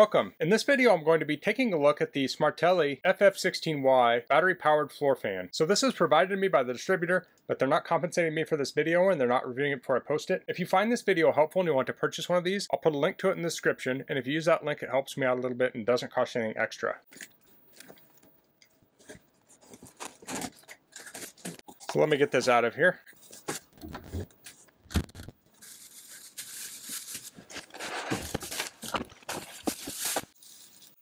Welcome. In this video I'm going to be taking a look at the Smartele FF16Y battery powered floor fan. So this is provided to me by the distributor, but they're not compensating me for this video and they're not reviewing it before I post it. If you find this video helpful and you want to purchase one of these, I'll put a link to it in the description, and if you use that link it helps me out a little bit and doesn't cost you anything extra. So let me get this out of here.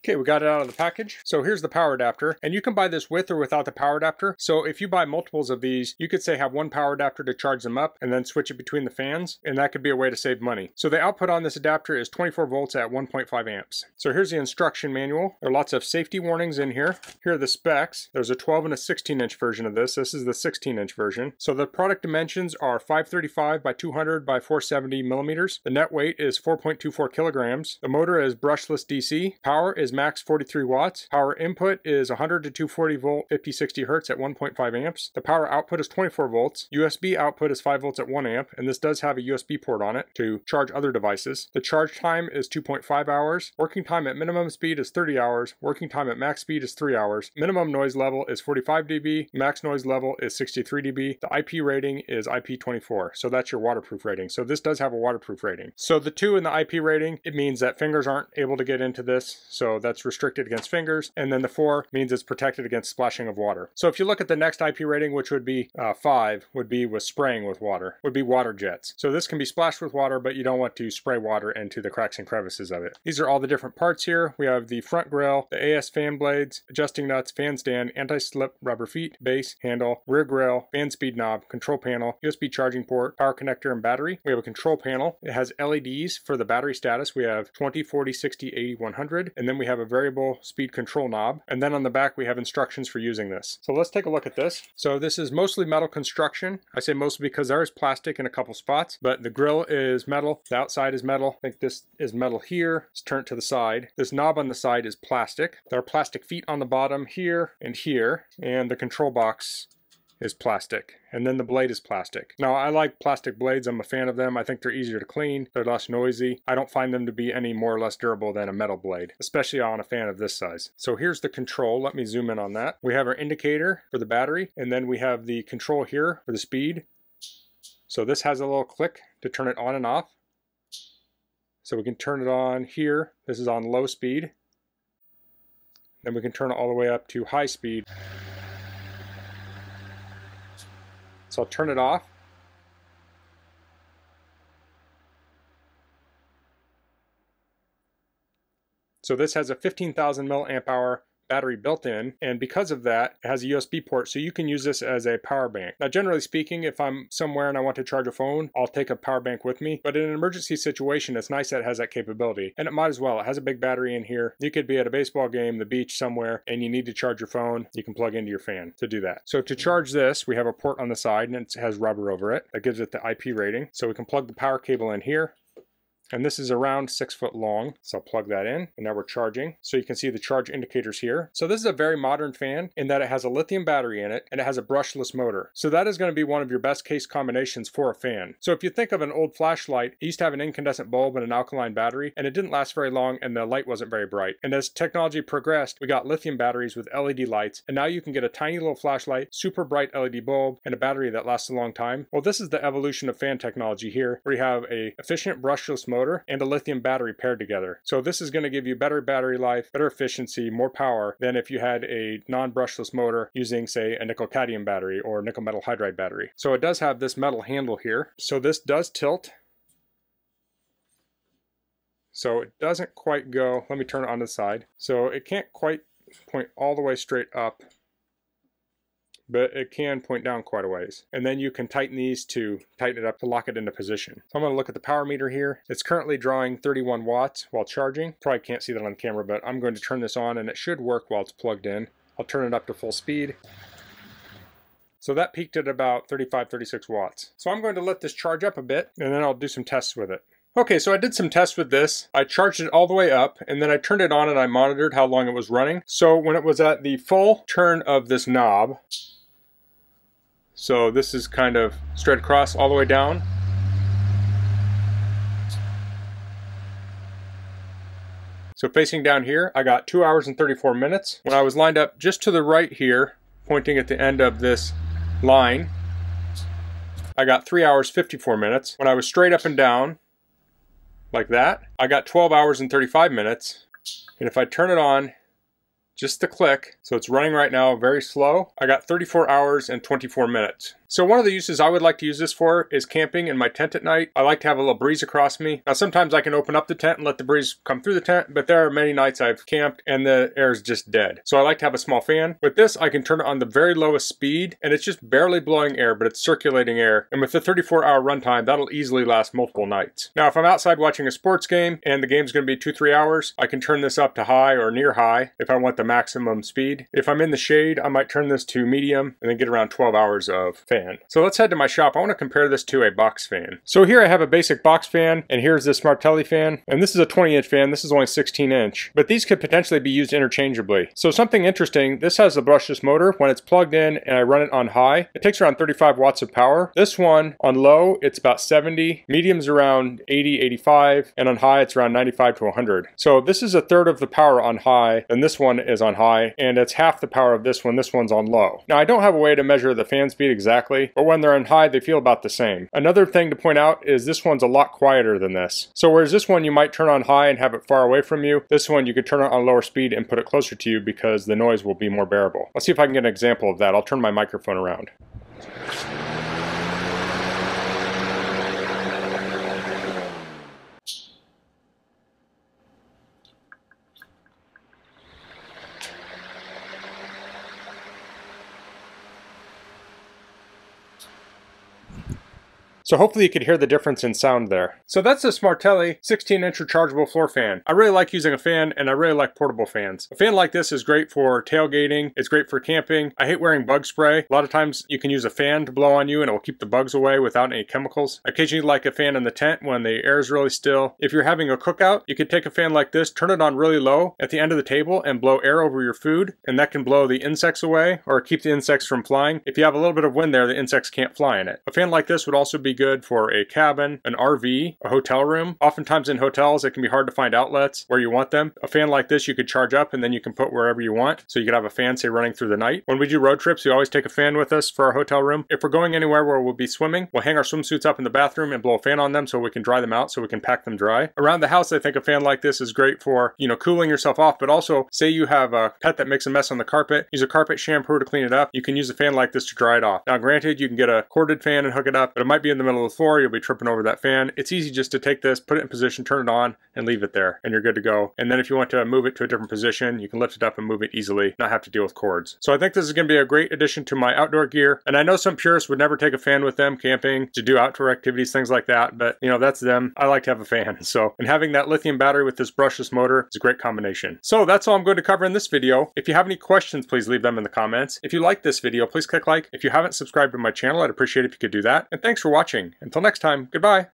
Okay, we got it out of the package. So here's the power adapter, and you can buy this with or without the power adapter. So if you buy multiples of these, you could say have one power adapter to charge them up and then switch it between the fans, and that could be a way to save money. So the output on this adapter is 24 volts at 1.5 amps. So here's the instruction manual. There are lots of safety warnings in here. Here are the specs. There's a 12 and a 16-inch version of this. This is the 16-inch version. So the product dimensions are 535 by 200 by 470 millimeters. The net weight is 4.24 kilograms. The motor is brushless DC. Power is max 43 watts. Power input is 100 to 240 volt 50-60 hertz at 1.5 amps. The power output is 24 volts. USB output is 5 volts at 1 amp, and this does have a USB port on it to charge other devices. The charge time is 2.5 hours. Working time at minimum speed is 30 hours. Working time at max speed is 3 hours. Minimum noise level is 45 dB. Max noise level is 63 dB. The IP rating is IP24. So that's your waterproof rating. So this does have a waterproof rating. So the 2 in the IP rating, it means that fingers aren't able to get into this. So that's restricted against fingers, and then the 4 means it's protected against splashing of water. So if you look at the next IP rating, which would be 5, would be with spraying with water, would be water jets. So this can be splashed with water, but you don't want to spray water into the cracks and crevices of it. These are all the different parts here. We have the front grille, the AS fan blades, adjusting nuts, fan stand, anti-slip rubber feet, base, handle, rear grille, fan speed knob, control panel, USB charging port, power connector, and battery. We have a control panel. It has LEDs for the battery status. We have 20, 40, 60, 80, 100, and then we have a variable speed control knob, and then on the back we have instructions for using this. So let's take a look at this. So this is mostly metal construction. I say mostly because there is plastic in a couple spots, but the grill is metal, the outside is metal. I think this is metal here. Let's turn it to the side. This knob on the side is plastic. There are plastic feet on the bottom here, and the control box is plastic, and then the blade is plastic. Now I like plastic blades. I'm a fan of them. I think they're easier to clean, they're less noisy. I don't find them to be any more or less durable than a metal blade, especially on a fan of this size. So here's the control. Let me zoom in on that. We have our indicator for the battery, and then we have the control here for the speed. So this has a little click to turn it on and off. So we can turn it on here. This is on low speed. Then we can turn it all the way up to high speed. So I'll turn it off. So this has a 15,000 milliamp hour battery built in, and because of that it has a USB port, so you can use this as a power bank. Now generally speaking, if I'm somewhere and I want to charge a phone, I'll take a power bank with me, but in an emergency situation it's nice that it has that capability, and it might as well. It has a big battery in here. You could be at a baseball game, the beach somewhere, and you need to charge your phone. You can plug into your fan to do that. So to charge this, we have a port on the side, and it has rubber over it. That gives it the IP rating. So we can plug the power cable in here. And this is around 6 foot long, so I'll plug that in, and now we're charging. So you can see the charge indicators here. So this is a very modern fan in that it has a lithium battery in it, and it has a brushless motor. So that is going to be one of your best case combinations for a fan. So if you think of an old flashlight, it used to have an incandescent bulb and an alkaline battery, and it didn't last very long, and the light wasn't very bright. And as technology progressed, we got lithium batteries with LED lights, and now you can get a tiny little flashlight, super bright LED bulb, and a battery that lasts a long time. Well, this is the evolution of fan technology here, where you have a efficient brushless motor and a lithium battery paired together. So this is going to give you better battery life, better efficiency, more power than if you had a non-brushless motor using, say, a nickel cadmium battery or nickel metal hydride battery. So it does have this metal handle here. So this does tilt. So it doesn't quite go. Let me turn it on the side. So it can't quite point all the way straight up, but it can point down quite a ways. And then you can tighten these to tighten it up to lock it into position. So I'm going to look at the power meter here. It's currently drawing 31 watts while charging. Probably can't see that on camera, but I'm going to turn this on and it should work while it's plugged in. I'll turn it up to full speed. So that peaked at about 35, 36 watts. So I'm going to let this charge up a bit, and then I'll do some tests with it. Okay, so I did some tests with this. I charged it all the way up, and then I turned it on and I monitored how long it was running. So when it was at the full turn of this knob, so this is kind of straight across all the way down. So facing down here, I got 2 hours and 34 minutes. When I was lined up just to the right here, pointing at the end of this line, I got 3 hours 54 minutes. When I was straight up and down, like that, I got 12 hours and 35 minutes. And if I turn it on just to click, so it's running right now very slow, I got 34 hours and 24 minutes. So one of the uses I would like to use this for is camping in my tent at night. I like to have a little breeze across me. Now sometimes I can open up the tent and let the breeze come through the tent, but there are many nights I've camped and the air is just dead. So I like to have a small fan. With this, I can turn it on the very lowest speed and it's just barely blowing air, but it's circulating air. And with the 34-hour runtime, that'll easily last multiple nights. Now if I'm outside watching a sports game and the game's gonna be 2-3 hours, I can turn this up to high or near high if I want the maximum speed. If I'm in the shade, I might turn this to medium and then get around 12 hours of fan. So let's head to my shop. I want to compare this to a box fan. So here I have a basic box fan, and here's the Smartele fan, and this is a 20-inch fan. This is only 16-inch, but these could potentially be used interchangeably. So something interesting, this has a brushless motor. When it's plugged in and I run it on high, it takes around 35 watts of power. This one on low, it's about 70, medium's around 80, 85, and on high it's around 95 to 100. So this is a third of the power on high, and this one is on high, and it's half the power of this one. This one's on low. Now I don't have a way to measure the fan speed exactly, but when they're on high, they feel about the same. Another thing to point out is this one's a lot quieter than this. So whereas this one you might turn on high and have it far away from you, this one you could turn it on lower speed and put it closer to you because the noise will be more bearable. Let's see if I can get an example of that. I'll turn my microphone around. So hopefully you could hear the difference in sound there. So that's the Smartele 16-inch rechargeable floor fan. I really like using a fan, and I really like portable fans. A fan like this is great for tailgating. It's great for camping. I hate wearing bug spray. A lot of times you can use a fan to blow on you and it will keep the bugs away without any chemicals. Occasionally like a fan in the tent when the air is really still. If you're having a cookout, you could take a fan like this, turn it on really low at the end of the table and blow air over your food, and that can blow the insects away or keep the insects from flying. If you have a little bit of wind there, the insects can't fly in it. A fan like this would also be good for a cabin, an RV, a hotel room. Oftentimes in hotels, it can be hard to find outlets where you want them. A fan like this you could charge up and then you can put wherever you want. So you could have a fan, say, running through the night. When we do road trips, we always take a fan with us for our hotel room. If we're going anywhere where we'll be swimming, we'll hang our swimsuits up in the bathroom and blow a fan on them so we can dry them out, so we can pack them dry. Around the house, I think a fan like this is great for, cooling yourself off, but also say you have a pet that makes a mess on the carpet, use a carpet shampoo to clean it up. You can use a fan like this to dry it off. Now granted, you can get a corded fan and hook it up, but it might be in the middle of the floor. You'll be tripping over that fan. It's easy just to take this, put it in position, turn it on, and leave it there, and you're good to go. And then if you want to move it to a different position, you can lift it up and move it easily, not have to deal with cords. So I think this is going to be a great addition to my outdoor gear. And I know some purists would never take a fan with them camping to do outdoor activities, things like that, but that's them. I like to have a fan. So, and having that lithium battery with this brushless motor is a great combination. So that's all I'm going to cover in this video. If you have any questions, please leave them in the comments. If you like this video, please click like. If you haven't subscribed to my channel, I'd appreciate it if you could do that. And thanks for watching. Until next time, goodbye.